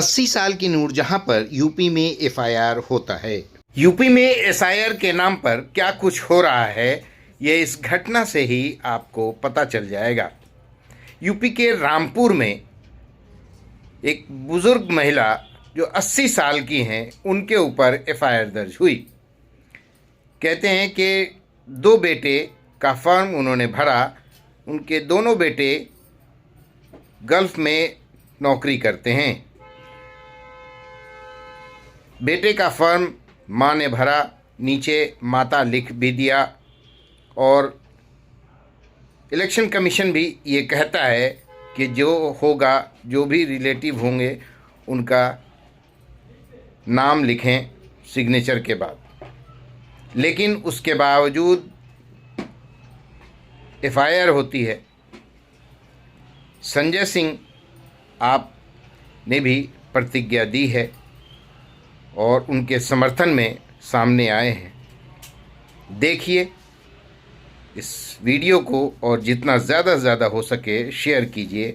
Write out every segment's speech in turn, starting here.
80 साल की नूरजहां पर यूपी में एफआईआर होता है। यूपी में एसआईआर के नाम पर क्या कुछ हो रहा है, ये इस घटना से ही आपको पता चल जाएगा। यूपी के रामपुर में एक बुजुर्ग महिला जो 80 साल की हैं, उनके ऊपर एफआईआर दर्ज हुई। कहते हैं कि 2 बेटे का फॉर्म उन्होंने भरा। उनके दोनों बेटे गल्फ में नौकरी करते हैं। बेटे का फॉर्म माँ ने भरा, नीचे माता लिख भी दिया और इलेक्शन कमीशन भी ये कहता है कि जो होगा, जो भी रिलेटिव होंगे, उनका नाम लिखें सिग्नेचर के बाद। लेकिन उसके बावजूद एफआईआर होती है। संजय सिंह आपने भी प्रतिज्ञा दी है और उनके समर्थन में सामने आए हैं। देखिए इस वीडियो को और जितना ज़्यादा से ज़्यादा हो सके शेयर कीजिए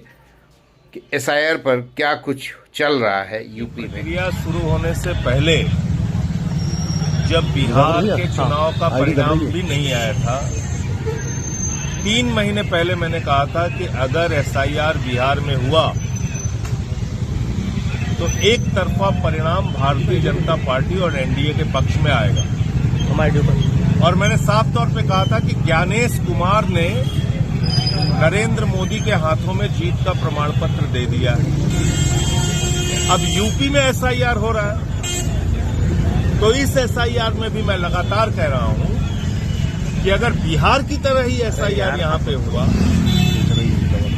कि एसआईआर पर क्या कुछ चल रहा है यूपी में। प्रक्रिया शुरू होने से पहले जब बिहार के चुनाव का परिणाम भी नहीं आया था, 3 महीने पहले मैंने कहा था कि अगर एसआईआर बिहार में हुआ तो एक तरफा परिणाम भारतीय जनता पार्टी और एनडीए के पक्ष में आएगा। और मैंने साफ तौर पे कहा था कि ज्ञानेश कुमार ने नरेंद्र मोदी के हाथों में जीत का प्रमाण पत्र दे दिया है। अब यूपी में एसआईआर हो रहा है, तो इस एसआईआर में भी मैं लगातार कह रहा हूं कि अगर बिहार की तरह ही एसआईआर यहां पे हुआ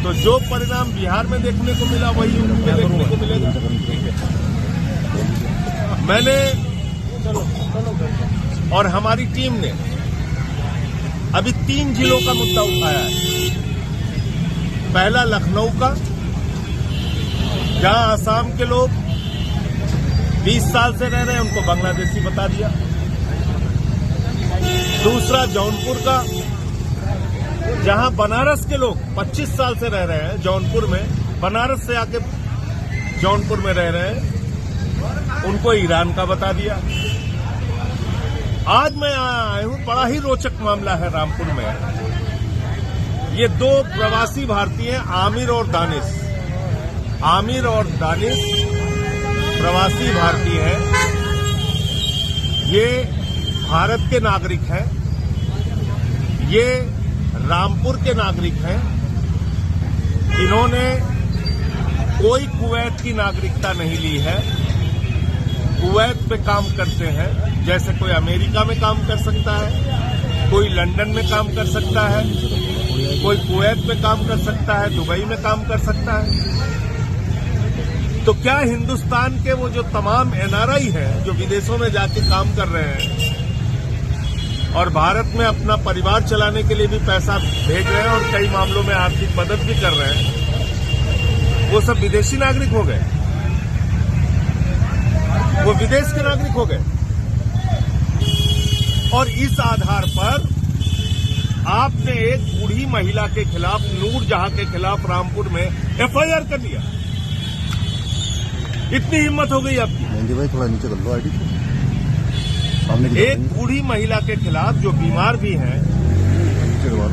तो जो परिणाम बिहार में देखने को मिला वही यूपी में देखने को मिलेगा। मैंने और हमारी टीम ने अभी 3 जिलों का मुद्दा उठाया है। पहला लखनऊ का, जहां असम के लोग 20 साल से रह रहे हैं, उनको बांग्लादेशी बता दिया। दूसरा जौनपुर का, जहां बनारस के लोग 25 साल से रह रहे हैं जौनपुर में, बनारस से आके जौनपुर में रह रहे हैं, उनको ईरान का बता दिया। आज मैं आया हूं, बड़ा ही रोचक मामला है रामपुर में। ये 2 प्रवासी भारतीय हैं, आमिर और दानिश। आमिर और दानिश प्रवासी भारतीय हैं। ये भारत के नागरिक हैं। ये रामपुर के नागरिक हैं। इन्होंने कोई कुवैत की नागरिकता नहीं ली है। कुवैत में काम करते हैं, जैसे कोई अमेरिका में काम कर सकता है, कोई लंदन में काम कर सकता है, कोई कुवैत में काम कर सकता है, दुबई में काम कर सकता है। तो क्या हिंदुस्तान के वो जो तमाम एनआरआई हैं, जो विदेशों में जाके काम कर रहे हैं और भारत में अपना परिवार चलाने के लिए भी पैसा भेज रहे हैं और कई मामलों में आर्थिक मदद भी कर रहे हैं, वो सब विदेशी नागरिक हो गए, वो विदेश के नागरिक हो गए। और इस आधार पर आपने एक बूढ़ी महिला के खिलाफ, नूरजहां के खिलाफ रामपुर में एफआईआर कर लिया। इतनी हिम्मत हो गई आपकी। भाई थोड़ा नीचे कर लो आईडी। एक बूढ़ी महिला के खिलाफ जो बीमार भी हैं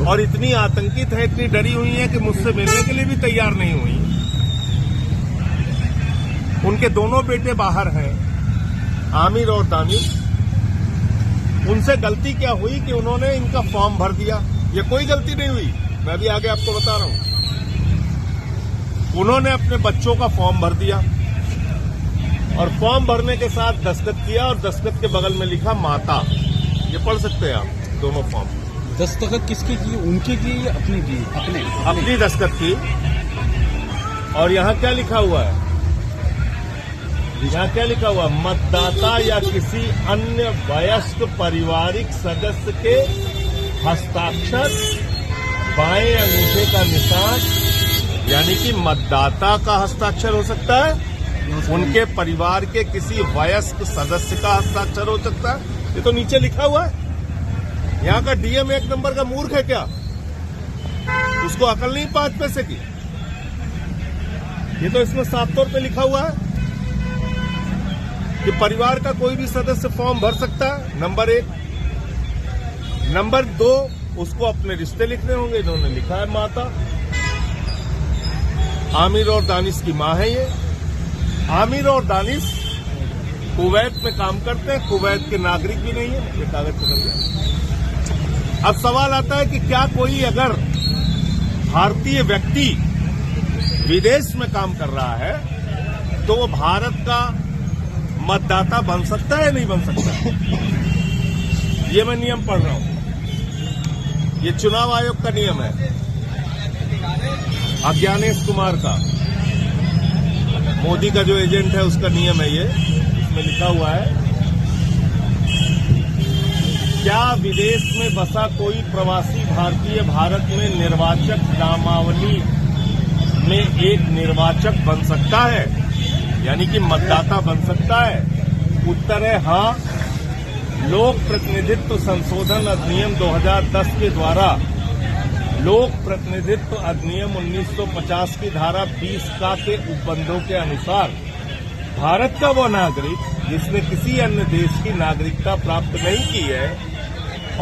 और इतनी आतंकित है, इतनी डरी हुई है कि मुझसे मिलने के लिए भी तैयार नहीं हुई। उनके दोनों बेटे बाहर हैं, आमिर और दानिश। उनसे गलती क्या हुई कि उन्होंने इनका फॉर्म भर दिया। ये कोई गलती नहीं हुई, मैं अभी आगे आपको बता रहा हूं। उन्होंने अपने बच्चों का फॉर्म भर दिया और फॉर्म भरने के साथ दस्तखत किया और दस्तखत के बगल में लिखा माता। ये पढ़ सकते हैं आप, दोनों फॉर्म। दस्तखत किसकी की? उनकी की या अपनी की? अपनी दस्तखत की। और यहाँ क्या लिखा हुआ है? यहाँ क्या लिखा हुआ? मतदाता या किसी अन्य वयस्क पारिवारिक सदस्य के हस्ताक्षर, बाएं अंगूठे का निशान, यानी कि मतदाता का हस्ताक्षर हो सकता है, उनके परिवार के किसी वयस्क सदस्य का हस्ताक्षर हो सकता है। ये तो नीचे लिखा हुआ है। यहाँ का डीएम 1 नंबर का मूर्ख है क्या? उसको अकल नहीं 5 पैसे की? ये तो इसमें साफ तौर पे लिखा हुआ है। कि परिवार का कोई भी सदस्य फॉर्म भर सकता है, नंबर 1। नंबर 2, उसको अपने रिश्ते लिखने होंगे। इन्होंने लिखा है माता। आमिर और दानिश की मां है ये। आमिर और दानिश कुवैत में काम करते हैं, कुवैत के नागरिक भी नहीं है। ये कागज पकड़ गया। अब सवाल आता है कि क्या कोई अगर भारतीय व्यक्ति विदेश में काम कर रहा है तो वो भारत का मतदाता बन सकता है या नहीं बन सकता? ये मैं नियम पढ़ रहा हूं, ये चुनाव आयोग का नियम है, अज्ञानेश कुमार का, मोदी का जो एजेंट है उसका नियम है ये। इसमें लिखा हुआ है, क्या विदेश में बसा कोई प्रवासी भारतीय भारत में निर्वाचक नामावली में एक निर्वाचक बन सकता है, यानी कि मतदाता बन सकता है? उत्तर है हाँ। लोक प्रतिनिधित्व संशोधन अधिनियम 2010 के द्वारा लोक प्रतिनिधित्व अधिनियम 1950 की धारा 20 का के उपबंधों के अनुसार भारत का वो नागरिक जिसने किसी अन्य देश की नागरिकता प्राप्त नहीं की है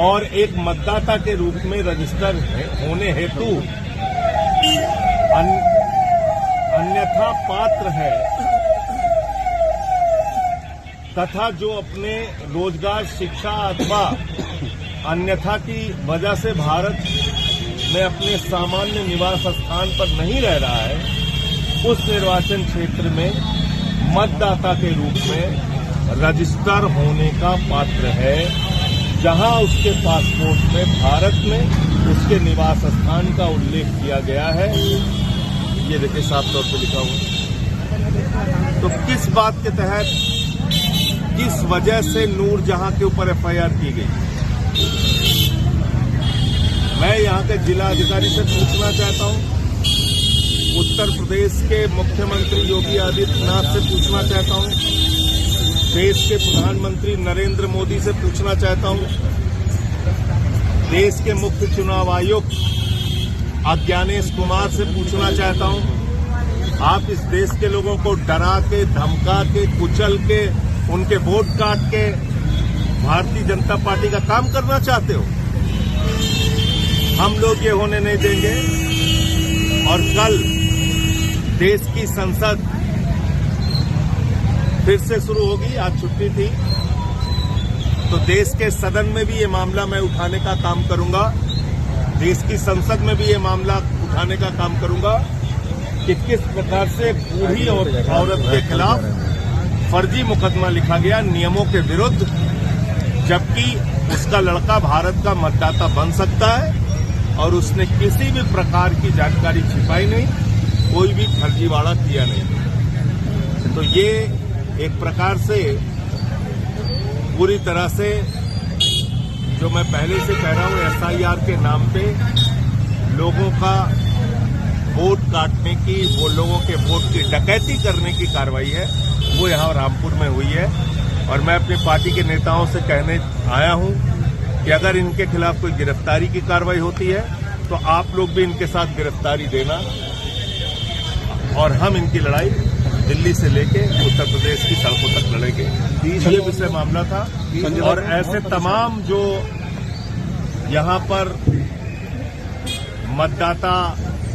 और एक मतदाता के रूप में रजिस्टर होने हेतु अन्यथा पात्र है तथा जो अपने रोजगार, शिक्षा अथवा अन्यथा की वजह से भारत में अपने सामान्य निवास स्थान पर नहीं रह रहा है, उस निर्वाचन क्षेत्र में मतदाता के रूप में रजिस्टर होने का पात्र है, जहां उसके पासपोर्ट में भारत में उसके निवास स्थान का उल्लेख किया गया है। ये देखिए साफ तौर पर लिखा हुआ। तो किस बात के तहत, किस वजह से नूरजहां के ऊपर एफआईआर की गई? मैं यहां के जिला अधिकारी से पूछना चाहता हूं, उत्तर प्रदेश के मुख्यमंत्री योगी आदित्यनाथ से पूछना चाहता हूं, देश के प्रधानमंत्री नरेंद्र मोदी से पूछना चाहता हूं, देश के मुख्य चुनाव आयुक्त अज्ञानेश कुमार से पूछना चाहता हूं, आप इस देश के लोगों को डरा के, धमका के, कुचल के, उनके वोट काट के भारतीय जनता पार्टी का काम करना चाहते हो? हम लोग ये होने नहीं देंगे। और कल देश की संसद फिर से शुरू होगी, आज छुट्टी थी, तो देश के सदन में भी ये मामला मैं उठाने का काम करूंगा, देश की संसद में भी ये मामला उठाने का काम करूंगा कि किस प्रकार से बूढ़ी और औरत के खिलाफ फर्जी मुकदमा लिखा गया नियमों के विरुद्ध, जबकि उसका लड़का भारत का मतदाता बन सकता है और उसने किसी भी प्रकार की जानकारी छिपाई नहीं, कोई भी फर्जीवाड़ा किया नहीं। तो ये एक प्रकार से पूरी तरह से, जो मैं पहले से कह रहा हूं, एसआईआर के नाम पे लोगों का वोट काटने की, वो लोगों के वोट की डकैती करने की कार्रवाई है, वो यहाँ रामपुर में हुई है। और मैं अपनी पार्टी के नेताओं से कहने आया हूं कि अगर इनके खिलाफ कोई गिरफ्तारी की कार्रवाई होती है तो आप लोग भी इनके साथ गिरफ्तारी देना, और हम इनकी लड़ाई दिल्ली से लेके उत्तर प्रदेश की सड़कों तक लड़ेंगे। ये विषय मामला था। और ऐसे तमाम जो यहाँ पर मतदाता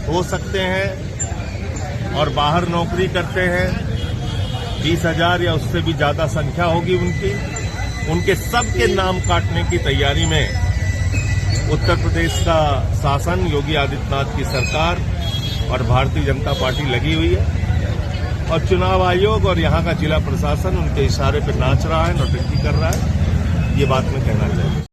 हो सकते हैं और बाहर नौकरी करते हैं, 20,000 या उससे भी ज्यादा संख्या होगी उनके सबके नाम काटने की तैयारी में उत्तर प्रदेश का शासन, योगी आदित्यनाथ की सरकार और भारतीय जनता पार्टी लगी हुई है। और चुनाव आयोग और यहाँ का जिला प्रशासन उनके इशारे पर नाच रहा है, नौटंकी कर रहा है। ये बात मैं कहना चाहूँगा।